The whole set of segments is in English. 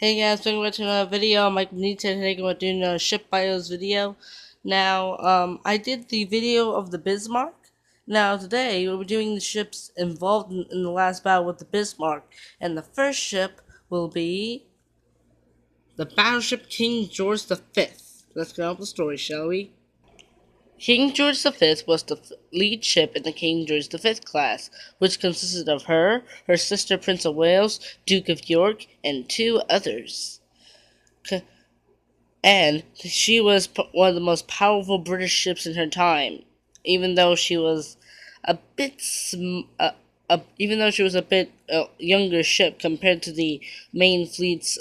Hey guys, welcome back to another video. I'm Mike Benita, and today we're doing a ship bios video. Now, I did the video of the Bismarck. Now, today we're doing the ships involved in the last battle with the Bismarck. And the first ship will be the battleship King George V. Let's get on with the story, shall we? King George V was the lead ship in the King George V class, which consisted of her sister Prince of Wales, Duke of York, and two others. And she was one of the most powerful British ships in her time, even though she was a bit younger ship compared to the main fleet's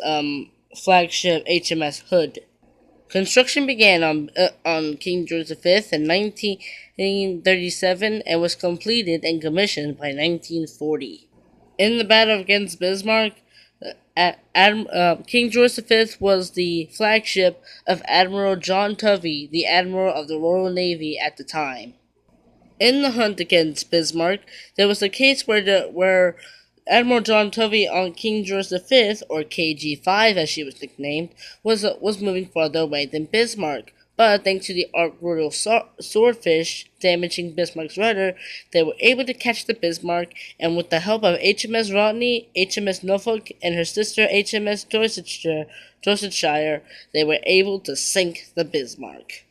flagship HMS Hood. Construction began on King George V in 1937 and was completed and commissioned by 1940. In the battle against Bismarck, King George V was the flagship of Admiral John Tovey, the Admiral of the Royal Navy at the time. In the hunt against Bismarck, there was a case where Admiral John Tovey on King George V, or KG5 as she was nicknamed, was moving farther away than Bismarck. But thanks to the Ark-Royal swordfish damaging Bismarck's rudder, they were able to catch the Bismarck, and with the help of HMS Rodney, HMS Norfolk, and her sister HMS Dorsetshire, they were able to sink the Bismarck.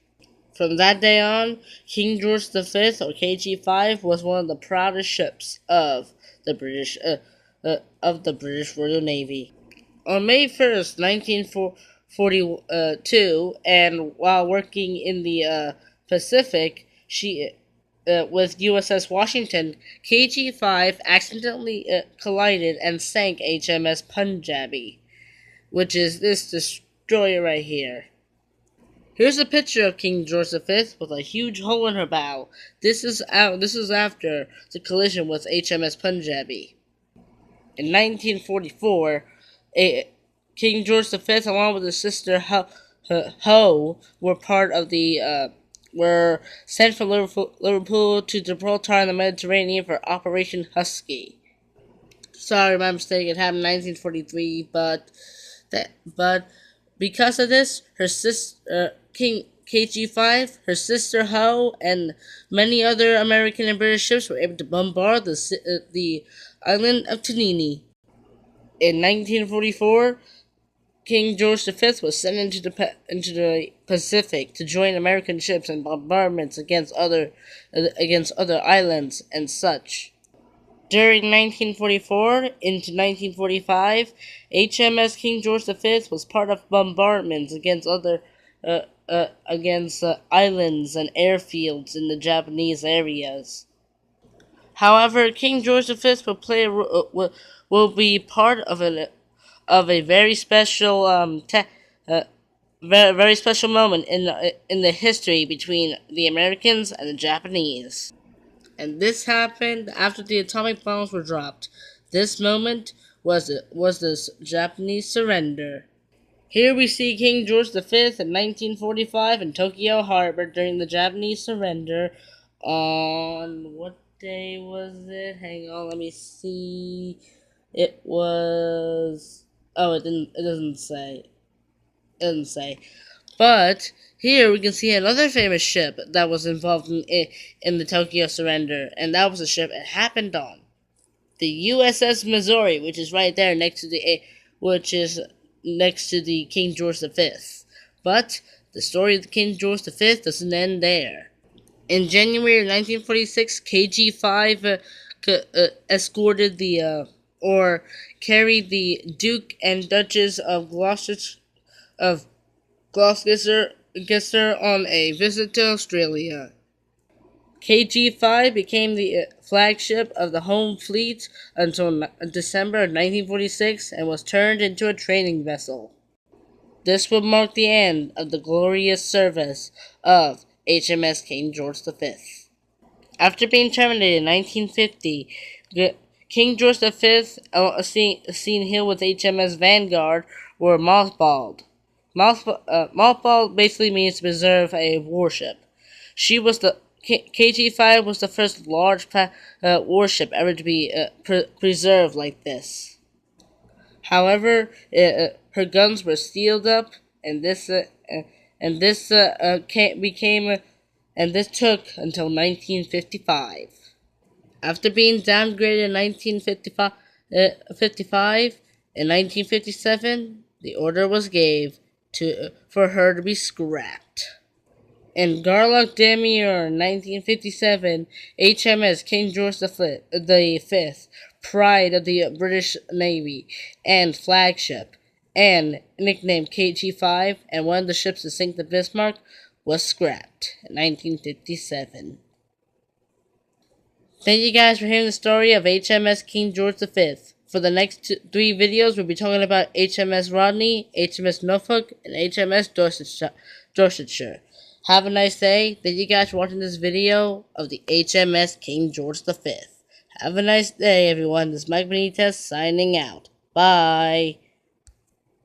From that day on, King George V, or KG5, was one of the proudest ships of the British Royal Navy. On May 1st, 1942, and while working in the Pacific, with USS Washington, KG5 accidentally collided and sank HMS Punjabi, which is this destroyer right here. Here's a picture of King George V with a huge hole in her bow. This is after the collision with HMS Punjabi. In 1944, King George V, along with his sister Ho, were sent from Liverpool to Gibraltar in the Mediterranean for Operation Husky. Sorry, my mistake. It happened in 1943, but because of this, her sister King KG5, her sister Ho, and many other American and British ships were able to bombard the island of Tanini. In 1944, King George V was sent into the Pacific to join American ships in bombardments against other islands and such. During 1944 into 1945, HMS King George V was part of bombardments against islands and airfields in the Japanese areas. However, King George V will be part of a very special very special moment in the history between the Americans and the Japanese. And this happened after the atomic bombs were dropped. This moment was the Japanese surrender. Here we see King George V in 1945 in Tokyo Harbor during the Japanese surrender on what day was it? Hang on, let me see. It was it doesn't say. It doesn't say. But here we can see another famous ship that was involved in the Tokyo surrender, and that was a ship it happened on. The USS Missouri, which is right there next to the King George V. But the story of the King George V doesn't end there. In January of 1946, KG5 escorted or carried the Duke and Duchess of Gloucester on a visit to Australia. KG5 became the flagship of the home fleet until December of 1946 and was turned into a training vessel. This would mark the end of the glorious service of HMS King George V. After being terminated in 1950, King George V, seen here with HMS Vanguard, were mothballed. Mothballed basically means to preserve a warship. KG5 was the first large warship ever to be preserved like this. However, her guns were sealed up, and this took until 1955. After being downgraded in 1955, in 1957, the order was gave for her to be scrapped. In Garlock Damier 1957, HMS King George V, pride of the British Navy and flagship, and nicknamed KG5, and one of the ships to sink the Bismarck, was scrapped in 1957. Thank you guys for hearing the story of HMS King George V. For the next three videos, we'll be talking about HMS Rodney, HMS Norfolk, and HMS Dorsetshire. Have a nice day. Thank you guys for watching this video of the HMS King George V. Have a nice day, everyone. This is Mike Benitez signing out. Bye.